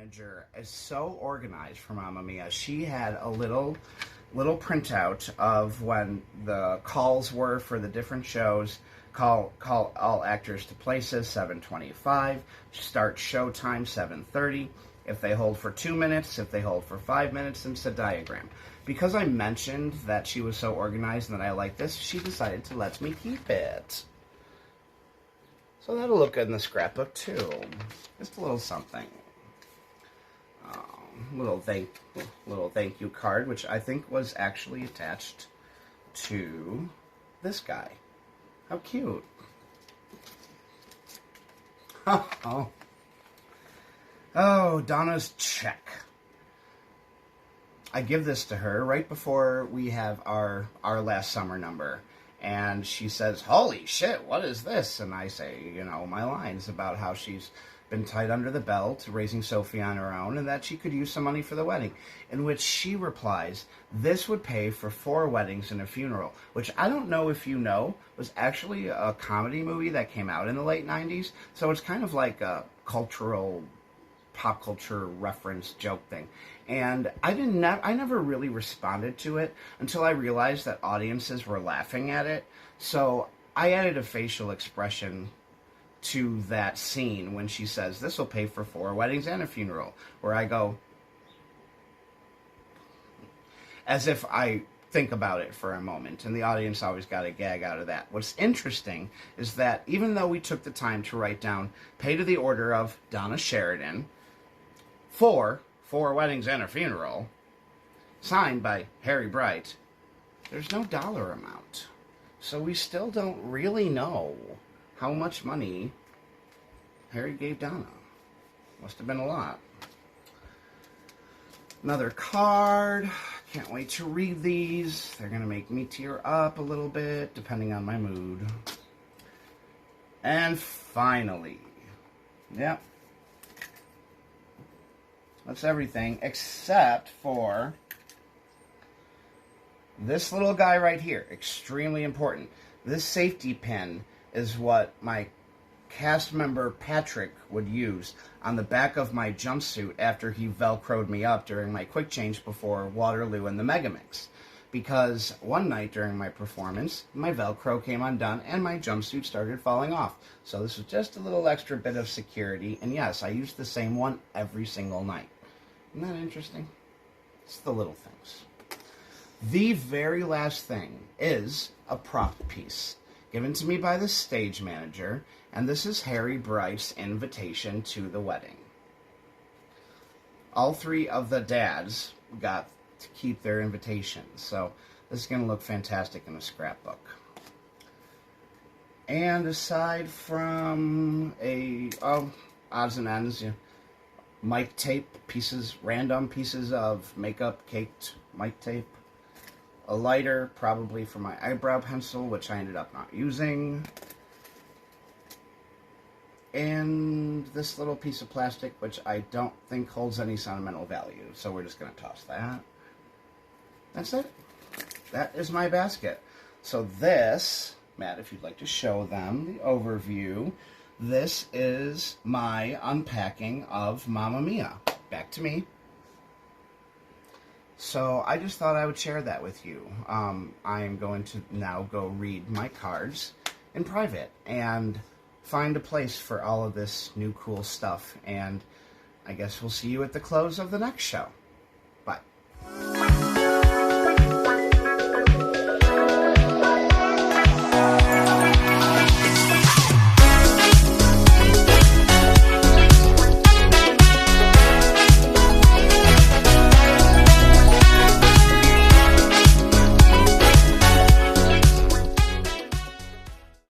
manager is so organized for Mamma Mia. She had a little printout of when the calls were for the different shows. Call all actors to places, 7:25. Start showtime, 7:30. If they hold for 2 minutes, if they hold for 5 minutes, and it's a diagram. Because I mentioned that she was so organized and that I like this, she decided to let me keep it. So that'll look good in the scrapbook too. Just a little something. Little thank you card, which I think was actually attached to this guy. How cute. Oh, Donna's check. I give this to her right before we have our last summer number. And she says, "Holy shit, what is this?" And I say, my lines about how she's been tied under the belt, raising Sophie on her own, and that she could use some money for the wedding. In which she replies, "This would pay for 4 weddings and a funeral," which I don't know if you know, was actually a comedy movie that came out in the late 90s. So it's kind of like a pop culture reference joke thing. And I never really responded to it until I realized that audiences were laughing at it. So I added a facial expression to that scene when she says, "This will pay for 4 weddings and a funeral," where I go, as if I think about it for a moment, and the audience always got a gag out of that. What's interesting is that even though we took the time to write down, pay to the order of Donna Sheridan, for 4 weddings and a funeral, signed by Harry Bright, there's no dollar amount. So we still don't really know how much money Harry gave Donna. Must have been a lot. Another card. Can't wait to read these. They're going to make me tear up a little bit, depending on my mood. And finally, yep, that's everything except for this little guy right here. Extremely important. This safety pin is what my cast member Patrick would use on the back of my jumpsuit after he Velcroed me up during my quick change before Waterloo and the Megamix. Because one night during my performance, my Velcro came undone and my jumpsuit started falling off. So this was just a little extra bit of security. And yes, I used the same one every single night. Isn't that interesting? It's the little things. The very last thing is a prop piece given to me by the stage manager, and this is Harry Bright's invitation to the wedding. All 3 of the dads got to keep their invitations, so this is going to look fantastic in a scrapbook. And aside from odds and ends, mic tape pieces, random pieces of makeup caked mic tape, a lighter, probably for my eyebrow pencil, which I ended up not using, and this little piece of plastic, which I don't think holds any sentimental value, so we're just going to toss that. That's it. That is my basket. So this, Matt, if you'd like to show them the overview, this is my unpacking of Mamma Mia. Back to me. So I just thought I would share that with you. I am going to now go read my cards in private and find a place for all of this new cool stuff. And I guess we'll see you at the close of the next show.